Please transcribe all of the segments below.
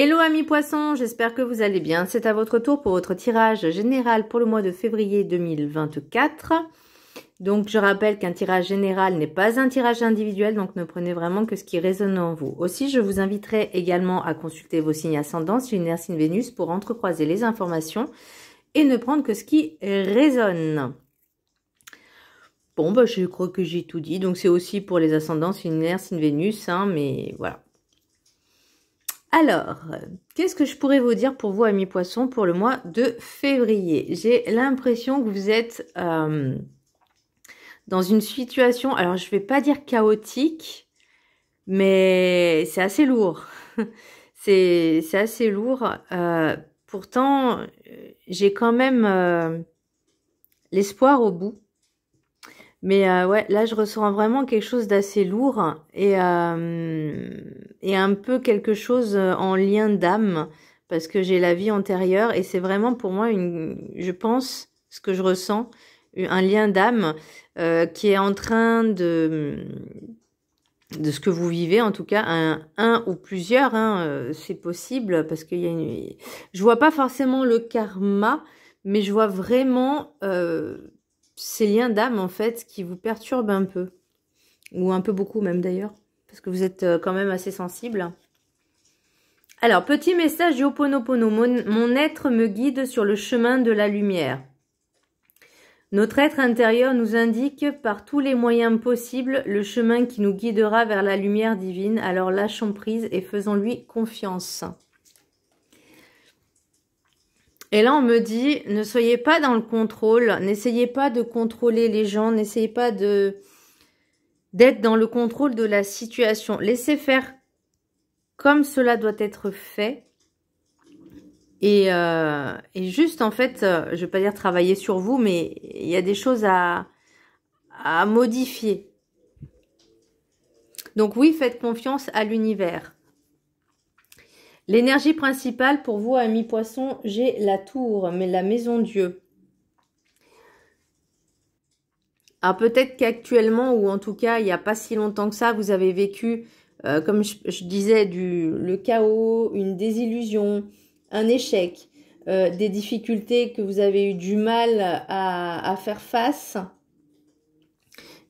Hello amis poissons, j'espère que vous allez bien. C'est à votre tour pour votre tirage général pour le mois de février 2024. Donc je rappelle qu'un tirage général n'est pas un tirage individuel, donc ne prenez vraiment que ce qui résonne en vous. Aussi, je vous inviterai également à consulter vos signes ascendants, Lunaire, Signe Vénus, pour entrecroiser les informations et ne prendre que ce qui résonne. Bon, bah, je crois que j'ai tout dit. Donc c'est aussi pour les ascendants, Lunaire, Signe Vénus, hein, mais voilà. Alors, qu'est-ce que je pourrais vous dire pour vous, amis poissons, pour le mois de février? J'ai l'impression que vous êtes dans une situation, alors je ne vais pas dire chaotique, mais c'est assez lourd. c'est assez lourd. Pourtant, j'ai quand même l'espoir au bout. Mais ouais, là, je ressens vraiment quelque chose d'assez lourd et un peu quelque chose en lien d'âme parce que j'ai la vie antérieure et c'est vraiment pour moi, je pense, ce que je ressens, un lien d'âme qui est en train de ce que vous vivez, en tout cas, un ou plusieurs, hein, c'est possible parce qu'il y a je vois pas forcément le karma, mais je vois vraiment ces liens d'âme, en fait, qui vous perturbent un peu. Ou un peu beaucoup, même, d'ailleurs. Parce que vous êtes quand même assez sensible. Alors, petit message du Ho'oponopono. Mon être me guide sur le chemin de la lumière. Notre être intérieur nous indique par tous les moyens possibles le chemin qui nous guidera vers la lumière divine. Alors, lâchons prise et faisons-lui confiance. Et là, on me dit, ne soyez pas dans le contrôle, n'essayez pas de contrôler les gens, n'essayez pas d'être dans le contrôle de la situation. Laissez faire comme cela doit être fait. Et juste, en fait, je ne vais pas dire travailler sur vous, mais il y a des choses à modifier. Donc oui, faites confiance à l'univers. L'énergie principale pour vous, amis poissons, j'ai la tour, mais la maison Dieu. Alors peut-être qu'actuellement, ou en tout cas, il n'y a pas si longtemps que ça, vous avez vécu, comme je disais, le chaos, une désillusion, un échec, des difficultés que vous avez eu du mal à faire face.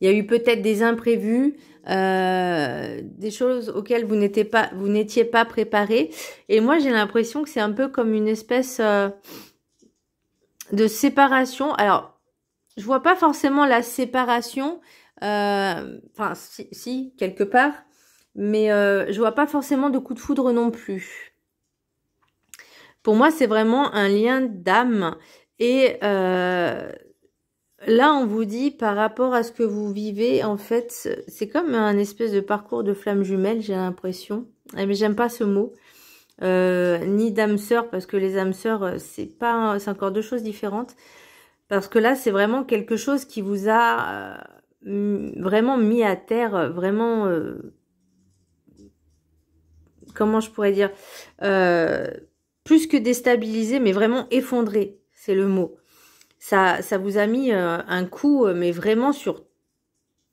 Il y a eu peut-être des imprévus, des choses auxquelles vous n'étiez pas préparé. Et moi, j'ai l'impression que c'est un peu comme une espèce de séparation. Alors, je vois pas forcément la séparation, enfin, si, quelque part, mais je vois pas forcément de coup de foudre non plus. Pour moi, c'est vraiment un lien d'âme. Et là, on vous dit, par rapport à ce que vous vivez, en fait, c'est comme un espèce de parcours de flamme jumelle, j'ai l'impression. Mais j'aime pas ce mot. Ni d'âme sœur, parce que les âmes sœurs, c'est encore deux choses différentes. Parce que là, c'est vraiment quelque chose qui vous a vraiment mis à terre, vraiment, comment je pourrais dire, plus que déstabilisé, mais vraiment effondré, c'est le mot. Ça vous a mis un coup, mais vraiment sur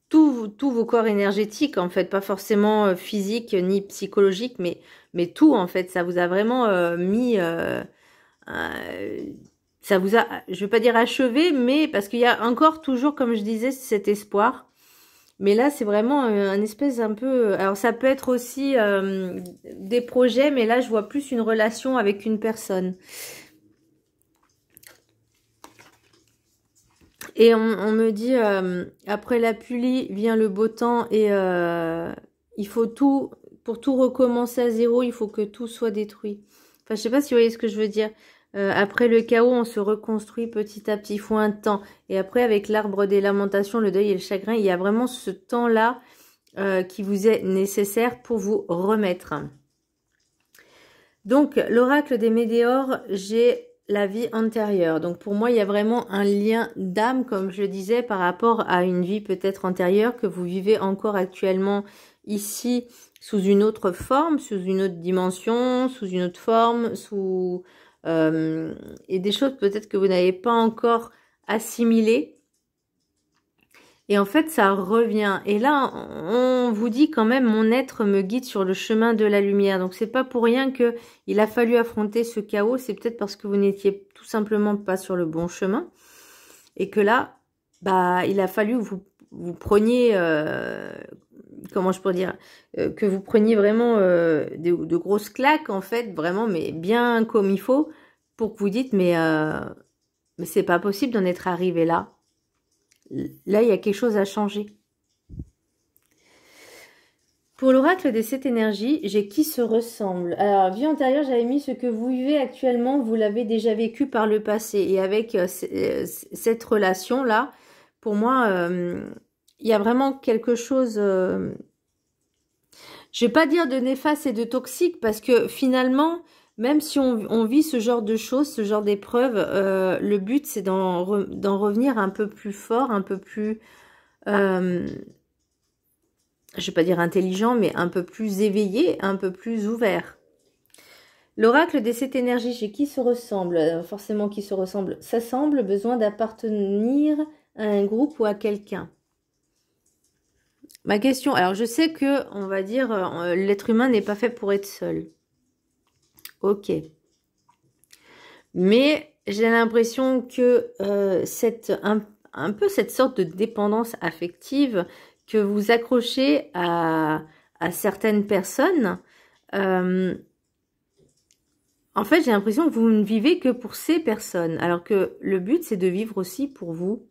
tous vos corps énergétiques, en fait, pas forcément physique ni psychologique, mais tout, en fait, ça vous a vraiment mis... ça vous a, je veux pas dire achevé, mais parce qu'il y a encore toujours, comme je disais, cet espoir. Mais là, c'est vraiment un espèce un peu... Alors, ça peut être aussi des projets, mais là, je vois plus une relation avec une personne. Et on me dit, après la pluie vient le beau temps et il faut tout, pour tout recommencer à zéro, il faut que tout soit détruit. Enfin, je sais pas si vous voyez ce que je veux dire. Après le chaos, on se reconstruit petit à petit, il faut un temps. Et après, avec l'arbre des lamentations, le deuil et le chagrin, il y a vraiment ce temps-là qui vous est nécessaire pour vous remettre. Donc, l'oracle des météores, j'ai la vie antérieure. Donc, pour moi, il y a vraiment un lien d'âme, comme je disais, par rapport à une vie peut-être antérieure que vous vivez encore actuellement ici, sous une autre forme, sous une autre dimension, sous une autre forme, et des choses peut-être que vous n'avez pas encore assimilées. Et en fait, ça revient. Et là, on vous dit quand même, mon être me guide sur le chemin de la lumière. Donc, c'est pas pour rien que il a fallu affronter ce chaos. C'est peut-être parce que vous n'étiez tout simplement pas sur le bon chemin. Et que là, bah, il a fallu que vous preniez, comment je pourrais dire, que vous preniez vraiment de grosses claques, en fait, vraiment, mais bien comme il faut, pour que vous dites, mais c'est pas possible d'en être arrivé là. Là, il y a quelque chose à changer. Pour l'oracle des 7 énergies, j'ai qui se ressemble. Alors, vie antérieure, j'avais mis ce que vous vivez actuellement, vous l'avez déjà vécu par le passé. Et avec cette relation-là, pour moi, il y a vraiment quelque chose, je vais pas dire de néfaste et de toxique, parce que finalement, même si on vit ce genre de choses, ce genre d'épreuves, le but, c'est d'en revenir un peu plus fort, un peu plus... je vais pas dire intelligent, mais un peu plus éveillé, un peu plus ouvert. L'oracle des 7 énergies, chez qui se ressemble? Forcément qui se ressemble. Ça semble besoin d'appartenir à un groupe ou à quelqu'un. Ma question, alors je sais que, on va dire, l'être humain n'est pas fait pour être seul. Ok. Mais j'ai l'impression que un peu cette sorte de dépendance affective, que vous accrochez à certaines personnes, en fait, j'ai l'impression que vous ne vivez que pour ces personnes, alors que le but, c'est de vivre aussi pour vous.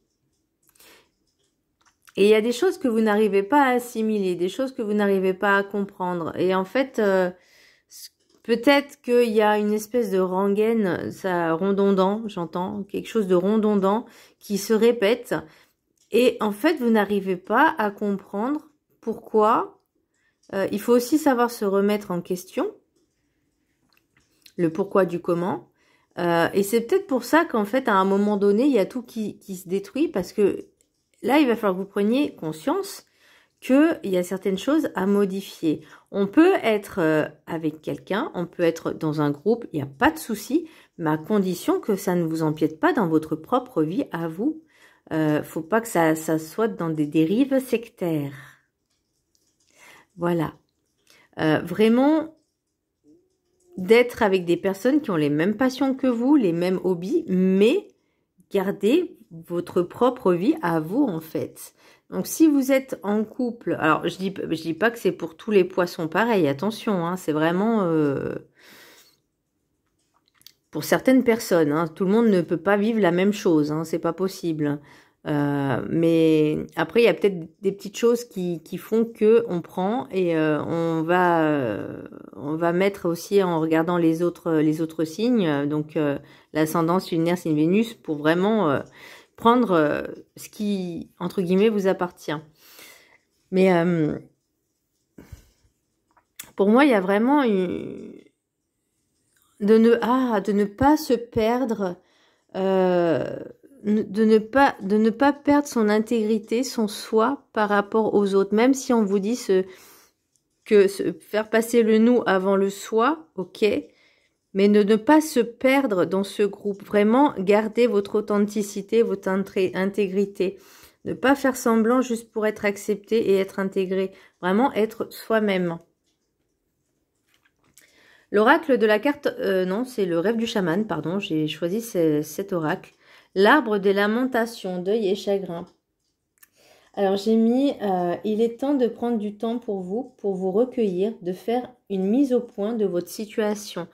Et il y a des choses que vous n'arrivez pas à assimiler, des choses que vous n'arrivez pas à comprendre. Et en fait, peut-être qu'il y a une espèce de rengaine, ça redondant, j'entends, quelque chose de redondant qui se répète. Et en fait, vous n'arrivez pas à comprendre pourquoi. Il faut aussi savoir se remettre en question. Le pourquoi du comment. Et c'est peut-être pour ça qu'en fait, à un moment donné, il y a tout qui se détruit. Parce que là, il va falloir que vous preniez conscience qu'il y a certaines choses à modifier. On peut être avec quelqu'un, on peut être dans un groupe, il n'y a pas de souci, mais à condition que ça ne vous empiète pas dans votre propre vie à vous. Faut pas que ça soit dans des dérives sectaires. Voilà. Vraiment, d'être avec des personnes qui ont les mêmes passions que vous, les mêmes hobbies, mais gardez votre propre vie à vous, en fait. Donc, si vous êtes en couple, alors je dis pas que c'est pour tous les poissons pareil, attention, hein, c'est vraiment pour certaines personnes, hein, tout le monde ne peut pas vivre la même chose, hein, c'est pas possible. Mais après, il y a peut-être des petites choses qui font que on prend et on va mettre aussi en regardant les autres signes, donc l'ascendance lunaire, signe Vénus, pour vraiment prendre ce qui, entre guillemets, vous appartient. Mais pour moi, il y a vraiment de ne pas se perdre, de ne pas perdre son intégrité, son soi par rapport aux autres. Même si on vous dit faire passer le nous avant le soi, ok, mais de ne pas se perdre dans ce groupe. Vraiment, gardez votre authenticité, votre intégrité. Ne pas faire semblant juste pour être accepté et être intégré. Vraiment être soi-même. L'oracle de la carte, non, c'est le rêve du chaman, pardon, j'ai choisi cet oracle. L'arbre des lamentations, deuil et chagrin. Alors j'ai mis, il est temps de prendre du temps pour vous recueillir, de faire une mise au point de votre situation.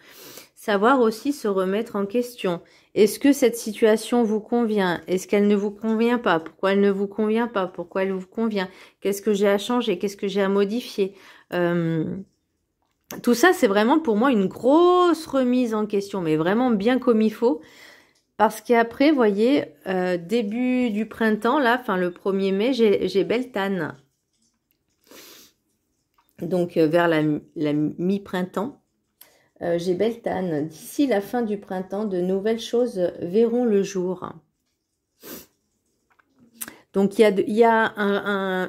Savoir aussi se remettre en question. Est-ce que cette situation vous convient? Est-ce qu'elle ne vous convient pas? Pourquoi elle ne vous convient pas? Pourquoi elle vous convient? Qu'est-ce que j'ai à changer? Qu'est-ce que j'ai à modifier? Tout ça, c'est vraiment pour moi une grosse remise en question, mais vraiment bien comme il faut. Parce qu'après, vous voyez, début du printemps, là, enfin le 1er mai, j'ai Beltane. Donc vers la mi-printemps, j'ai Beltane. D'ici la fin du printemps, de nouvelles choses verront le jour. Donc il y a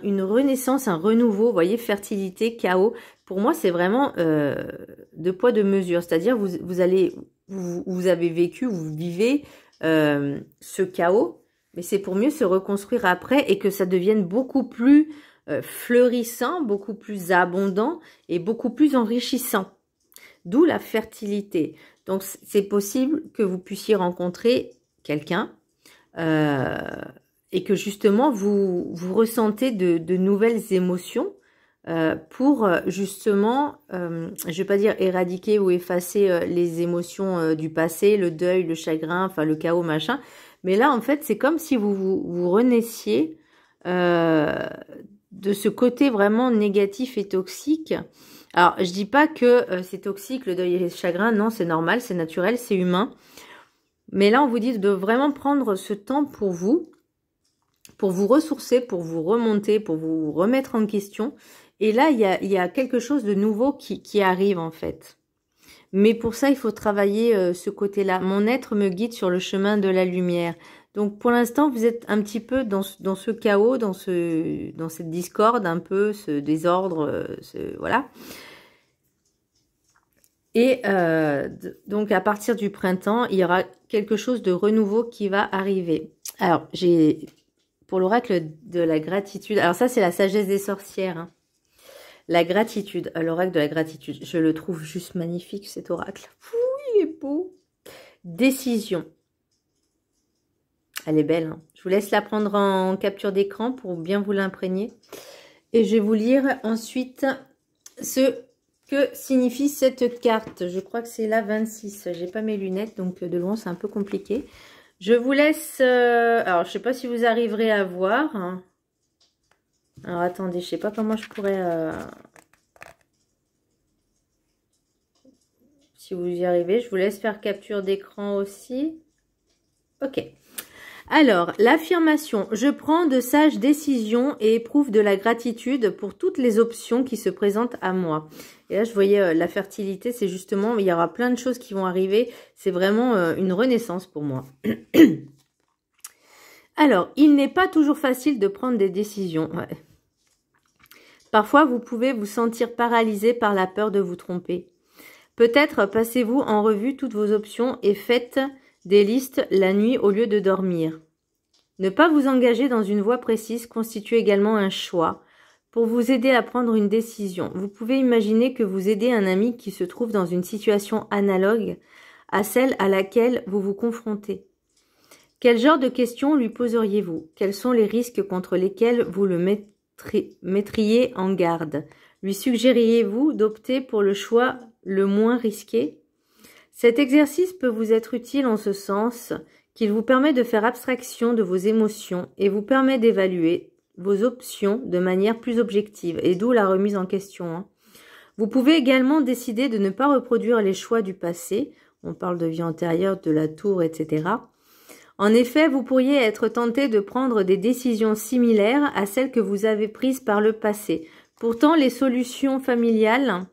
une renaissance, un renouveau, vous voyez, fertilité, chaos. Pour moi, c'est vraiment de poids, de mesure. C'est-à-dire, vous avez vécu, vous vivez ce chaos, Mais c'est pour mieux se reconstruire après et que ça devienne beaucoup plus fleurissant, beaucoup plus abondant et beaucoup plus enrichissant. D'où la fertilité. Donc, c'est possible que vous puissiez rencontrer quelqu'un et que justement, vous ressentez de nouvelles émotions pour justement, je ne vais pas dire éradiquer ou effacer les émotions du passé, le deuil, le chagrin, enfin le chaos, machin. Mais là, en fait, c'est comme si vous renaissiez de ce côté vraiment négatif et toxique. Alors, je dis pas que c'est toxique, le deuil et le chagrin. Non, c'est normal, c'est naturel, c'est humain. Mais là, on vous dit de vraiment prendre ce temps pour vous ressourcer, pour vous remonter, pour vous remettre en question. Et là, il y a quelque chose de nouveau qui arrive, en fait. Mais pour ça, il faut travailler ce côté-là. Mon être me guide sur le chemin de la lumière. Donc, pour l'instant, vous êtes un petit peu dans ce chaos, dans cette discorde, un peu, ce désordre, voilà. Et donc, à partir du printemps, il y aura quelque chose de renouveau qui va arriver. Alors, pour l'oracle de la gratitude, alors ça, c'est la sagesse des sorcières, hein. La gratitude, l'oracle de la gratitude, je le trouve juste magnifique, cet oracle. Ouh, il est beau. Décision. Elle est belle, hein. Je vous laisse la prendre en capture d'écran pour bien vous l'imprégner. Et je vais vous lire ensuite ce que signifie cette carte. Je crois que c'est la 26. J'ai pas mes lunettes, donc de loin, c'est un peu compliqué. Je vous laisse... alors, je sais pas si vous arriverez à voir, hein. Alors, attendez, je sais pas comment je pourrais... si vous y arrivez, je vous laisse faire capture d'écran aussi. Ok. Alors, l'affirmation. Je prends de sages décisions et éprouve de la gratitude pour toutes les options qui se présentent à moi. Et là, je voyais la fertilité, c'est justement, il y aura plein de choses qui vont arriver. C'est vraiment une renaissance pour moi. Alors, il n'est pas toujours facile de prendre des décisions. Ouais. Parfois, vous pouvez vous sentir paralysé par la peur de vous tromper. Peut-être passez-vous en revue toutes vos options et faites des listes la nuit au lieu de dormir. Ne pas vous engager dans une voie précise constitue également un choix pour vous aider à prendre une décision. Vous pouvez imaginer que vous aidez un ami qui se trouve dans une situation analogue à celle à laquelle vous vous confrontez. Quel genre de questions lui poseriez-vous? Quels sont les risques contre lesquels vous le mettriez en garde? Lui suggériez-vous d'opter pour le choix le moins risqué? Cet exercice peut vous être utile en ce sens qu'il vous permet de faire abstraction de vos émotions et vous permet d'évaluer vos options de manière plus objective, et d'où la remise en question, hein. Vous pouvez également décider de ne pas reproduire les choix du passé, on parle de vie antérieure, de la tour, etc. En effet, vous pourriez être tenté de prendre des décisions similaires à celles que vous avez prises par le passé. Pourtant, les solutions familières,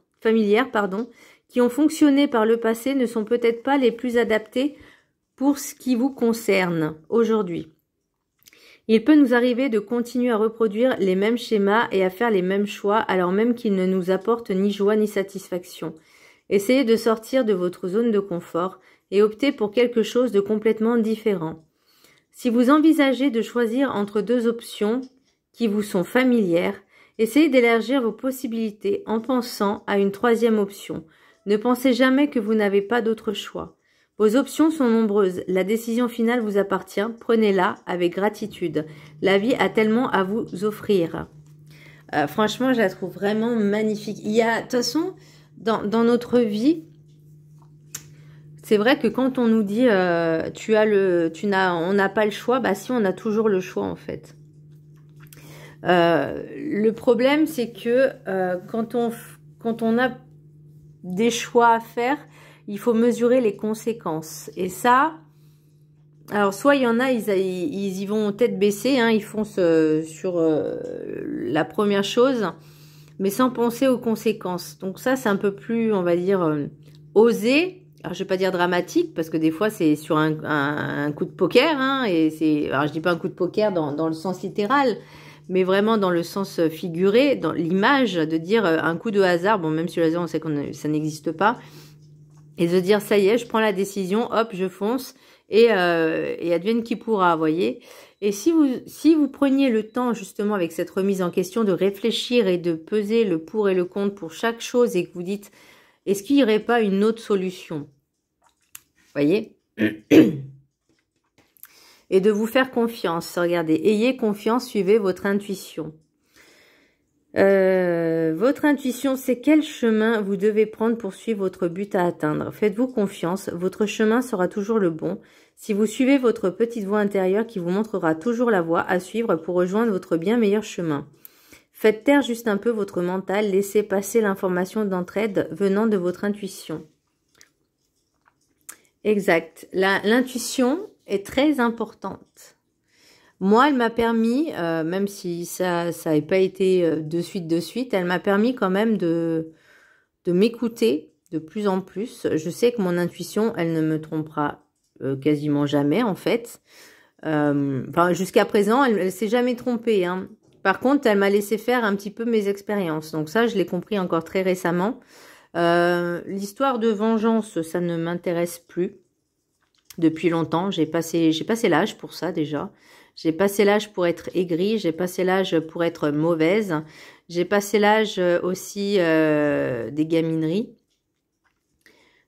qui ont fonctionné par le passé ne sont peut-être pas les plus adaptées pour ce qui vous concerne aujourd'hui. Il peut nous arriver de continuer à reproduire les mêmes schémas et à faire les mêmes choix alors même qu'ils ne nous apportent ni joie ni satisfaction. Essayez de sortir de votre zone de confort et optez pour quelque chose de complètement différent. Si vous envisagez de choisir entre deux options qui vous sont familières, essayez d'élargir vos possibilités en pensant à une troisième option. Ne pensez jamais que vous n'avez pas d'autre choix. Vos options sont nombreuses. La décision finale vous appartient. Prenez-la avec gratitude. La vie a tellement à vous offrir. Franchement, je la trouve vraiment magnifique. Il y a, de toute façon, dans notre vie, c'est vrai que quand on nous dit on n'a pas le choix, bah si, on a toujours le choix en fait. Le problème, c'est que quand on a des choix à faire, il faut mesurer les conséquences. Et ça, alors soit il y en a, ils y vont tête baissée, hein, ils foncent sur la première chose, mais sans penser aux conséquences. Donc ça, c'est un peu plus, on va dire, osé. Alors je vais pas dire dramatique, parce que des fois c'est sur un coup de poker, hein, et c'est, alors je dis pas un coup de poker dans le sens littéral, mais vraiment dans le sens figuré, dans l'image, de dire un coup de hasard, bon, même si le hasard, on sait que ça n'existe pas, et de dire, ça y est, je prends la décision, hop, je fonce, et advienne qui pourra, voyez. Et si vous preniez le temps, justement, avec cette remise en question, de réfléchir et de peser le pour et le contre pour chaque chose et que vous dites, est-ce qu'il n'y aurait pas une autre solution? Voyez? Et de vous faire confiance. Regardez, ayez confiance, suivez votre intuition. Votre intuition, c'est quel chemin vous devez prendre pour suivre votre but à atteindre. Faites-vous confiance, votre chemin sera toujours le bon. Si vous suivez votre petite voix intérieure qui vous montrera toujours la voie à suivre pour rejoindre votre bien meilleur chemin. Faites taire juste un peu votre mental, laissez passer l'information d'entraide venant de votre intuition. Exact. L'intuition est très importante. Moi, elle m'a permis, même si ça n'a pas été de suite, elle m'a permis quand même de m'écouter de plus en plus. Je sais que mon intuition, elle ne me trompera quasiment jamais, en fait. Enfin, jusqu'à présent, elle ne s'est jamais trompée, hein. Par contre, elle m'a laissé faire un petit peu mes expériences. Donc ça, je l'ai compris encore très récemment. L'histoire de vengeance, ça ne m'intéresse plus depuis longtemps. J'ai passé l'âge pour ça déjà. J'ai passé l'âge pour être aigrie, j'ai passé l'âge pour être mauvaise. J'ai passé l'âge aussi des gamineries.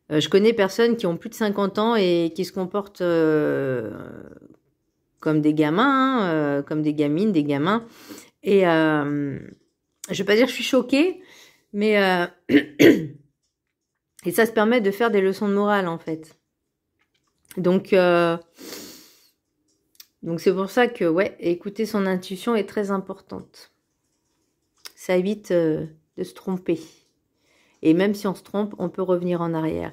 Je connais personnes qui ont plus de 50 ans et qui se comportent comme des gamins, hein, comme des gamines, des gamins. Et je vais pas dire que je suis choquée, mais et ça se permet de faire des leçons de morale en fait. Donc c'est pour ça que ouais, écouter son intuition est très importante. Ça évite de se tromper. Et même si on se trompe, on peut revenir en arrière.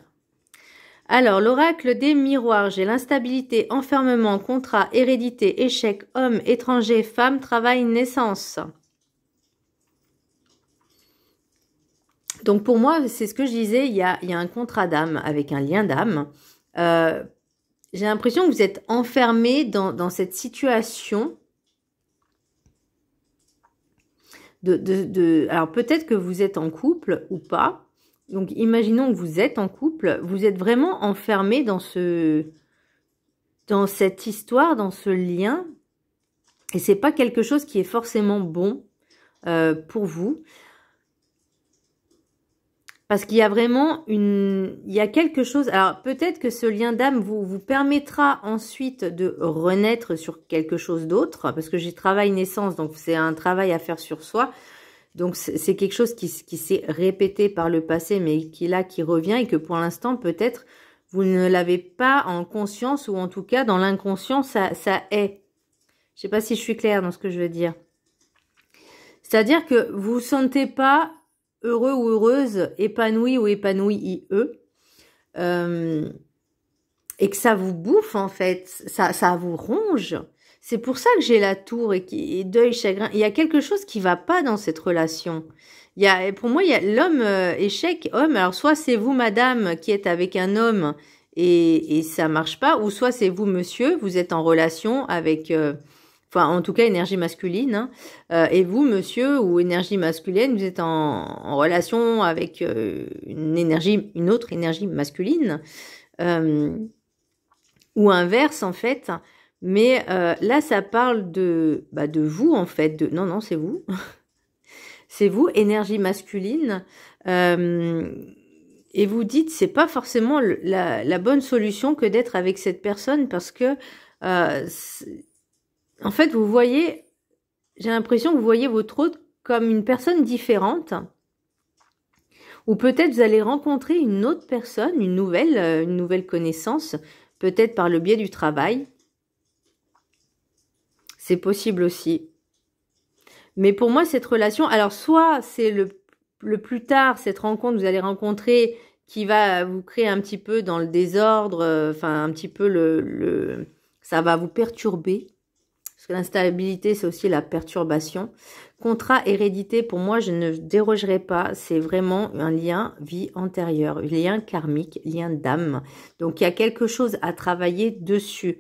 Alors, l'oracle des miroirs, j'ai l'instabilité, enfermement, contrat, hérédité, échec, homme, étranger, femme, travail, naissance. Donc pour moi, c'est ce que je disais, il y a un contrat d'âme avec un lien d'âme. J'ai l'impression que vous êtes enfermé dans cette situation. Alors peut-être que vous êtes en couple ou pas. Donc imaginons que vous êtes en couple, vous êtes vraiment enfermé dans cette histoire, dans ce lien. Et c'est pas quelque chose qui est forcément bon pour vous. Parce qu'il y a vraiment il y a quelque chose. Alors peut-être que ce lien d'âme vous permettra ensuite de renaître sur quelque chose d'autre, parce que j'ai travail naissance, donc c'est un travail à faire sur soi. Donc c'est quelque chose qui s'est répété par le passé, mais qui revient et que pour l'instant peut-être vous ne l'avez pas en conscience, ou en tout cas dans l'inconscient ça est. Je sais pas si je suis claire dans ce que je veux dire. C'est-à-dire que vous vous sentez pas heureux ou heureuse, épanoui ou épanoui et que ça vous bouffe en fait, ça vous ronge. C'est pour ça que j'ai la tour et deuil, chagrin. Il y a quelque chose qui va pas dans cette relation. Pour moi, il y a l'homme échec, homme. Alors soit c'est vous, madame, qui êtes avec un homme et ça marche pas, ou soit c'est vous, monsieur, vous êtes en relation avec... Enfin, en tout cas, énergie masculine. Hein. Et vous, monsieur, ou énergie masculine, vous êtes en relation avec une autre énergie masculine. Ou inverse, en fait. Mais là, ça parle de vous, en fait. Non, c'est vous. C'est vous, énergie masculine. Et vous dites, c'est pas forcément la bonne solution que d'être avec cette personne, parce que... en fait, vous voyez, j'ai l'impression que vous voyez votre autre comme une personne différente. Ou peut-être vous allez rencontrer une autre personne, une nouvelle connaissance, peut-être par le biais du travail. C'est possible aussi. Mais pour moi, cette relation, alors soit c'est le plus tard, cette rencontre, vous allez rencontrer qui va vous créer un petit peu dans le désordre, enfin un petit peu ça va vous perturber. Parce que l'instabilité, c'est aussi la perturbation. Contrat, hérédité, pour moi, je ne dérogerai pas. C'est vraiment un lien vie antérieure, un lien karmique, lien d'âme. Donc, il y a quelque chose à travailler dessus.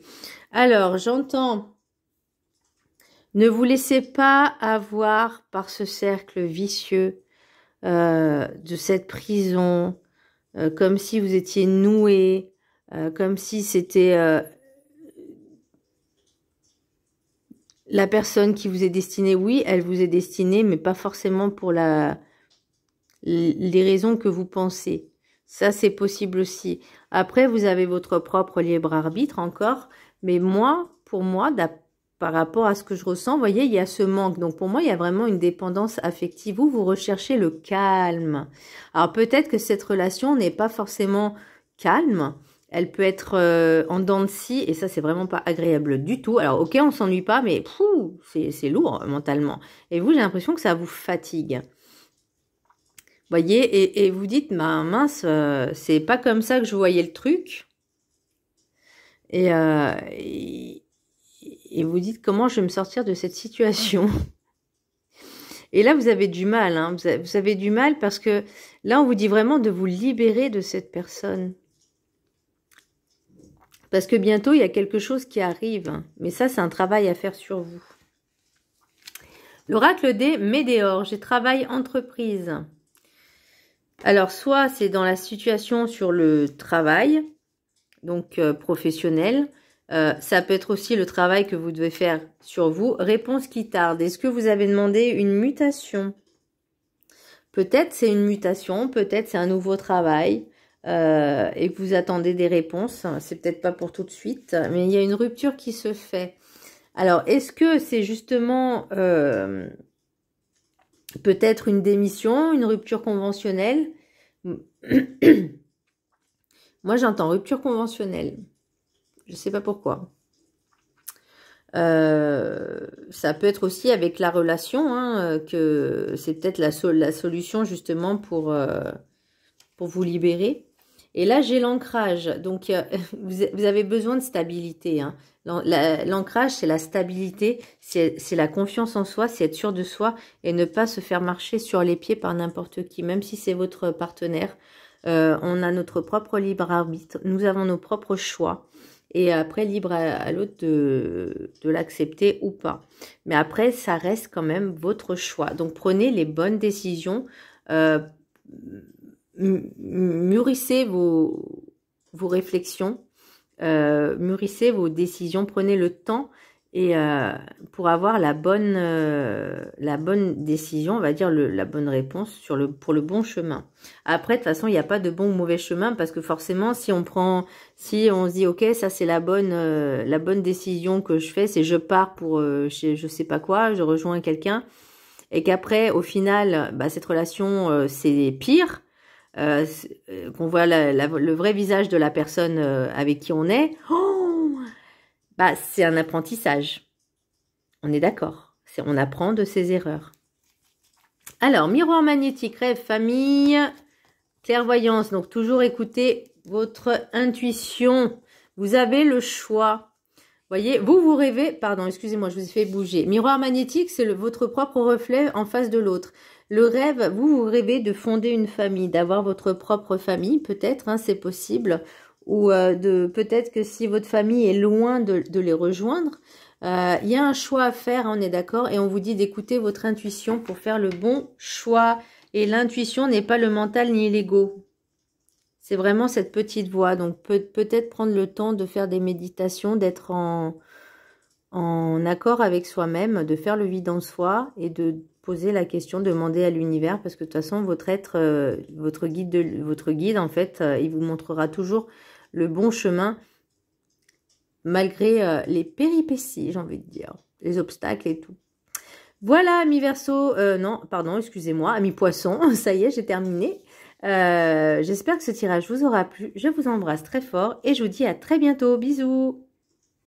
Alors, j'entends, ne vous laissez pas avoir par ce cercle vicieux de cette prison, comme si vous étiez noué, comme si c'était La personne qui vous est destinée, oui, elle vous est destinée, mais pas forcément pour les raisons que vous pensez. Ça, c'est possible aussi. Après, vous avez votre propre libre arbitre encore, mais moi, pour moi, par rapport à ce que je ressens, vous voyez, il y a ce manque. Donc, pour moi, il y a vraiment une dépendance affective. Vous recherchez le calme. Alors, peut-être que cette relation n'est pas forcément calme. Elle peut être en dents de scie, et ça, c'est vraiment pas agréable du tout. Alors, ok, on s'ennuie pas, mais c'est lourd mentalement. Et vous, j'ai l'impression que ça vous fatigue. Voyez, et vous dites, bah, mince, c'est pas comme ça que je voyais le truc. Et vous dites, comment je vais me sortir de cette situation? Et là, vous avez du mal, hein, vous avez du mal parce que là, on vous dit vraiment de vous libérer de cette personne. Parce que bientôt, il y a quelque chose qui arrive. Hein. Mais ça, c'est un travail à faire sur vous. L'oracle des Médéors, j'ai travail entreprise. Alors, soit c'est dans la situation sur le travail, donc professionnel. Ça peut être aussi le travail que vous devez faire sur vous. Réponse qui tarde. Est-ce que vous avez demandé une mutation? Peut-être c'est une mutation, peut-être c'est un nouveau travail et que vous attendez des réponses. C'est peut-être pas pour tout de suite, mais il y a une rupture qui se fait. Alors, est-ce que c'est justement peut-être une démission, une rupture conventionnelle? Moi, j'entends rupture conventionnelle. Je ne sais pas pourquoi. Ça peut être aussi avec la relation, hein, que c'est peut-être la solution justement pour vous libérer. Et là, j'ai l'ancrage. Donc, vous avez besoin de stabilité. Hein. L'ancrage, c'est la stabilité, c'est la confiance en soi, c'est être sûr de soi et ne pas se faire marcher sur les pieds par n'importe qui, même si c'est votre partenaire. On a notre propre libre arbitre, nous avons nos propres choix. Et après, libre à l'autre de l'accepter ou pas. Mais après, ça reste quand même votre choix. Donc, prenez les bonnes décisions. Mûrissez vos réflexions. Mûrissez vos décisions. Prenez le temps et pour avoir la bonne décision, on va dire la bonne réponse pour le bon chemin. Après, de toute façon, il n'y a pas de bon ou mauvais chemin parce que forcément, si on se dit, ok, ça c'est la bonne décision que je fais, c'est je pars pour je sais pas quoi, je rejoins quelqu'un et qu'après, au final, bah, cette relation c'est pire, qu'on voit le vrai visage de la personne avec qui on est. Bah, c'est un apprentissage. On est d'accord. On apprend de ses erreurs. Alors, miroir magnétique, rêve, famille, clairvoyance. Donc, toujours écoutez votre intuition. Vous avez le choix. Voyez, vous rêvez... Pardon, excusez-moi, je vous ai fait bouger. Miroir magnétique, c'est votre propre reflet en face de l'autre. Le rêve, vous rêvez de fonder une famille, d'avoir votre propre famille, peut-être, hein, c'est possible. Ou peut-être que si votre famille est loin de les rejoindre, il y a un choix à faire, on est d'accord, et on vous dit d'écouter votre intuition pour faire le bon choix. Et l'intuition n'est pas le mental ni l'ego. C'est vraiment cette petite voix. Donc peut-être prendre le temps de faire des méditations, d'être en accord avec soi-même, de faire le vide en soi et de poser la question, demander à l'univers, parce que de toute façon, votre être, votre guide, en fait, il vous montrera toujours le bon chemin, malgré les péripéties, j'ai envie de dire, les obstacles et tout. Voilà, amis Verseau, non, pardon, excusez-moi, amis Poissons, ça y est, j'ai terminé. J'espère que ce tirage vous aura plu. Je vous embrasse très fort et je vous dis à très bientôt. Bisous!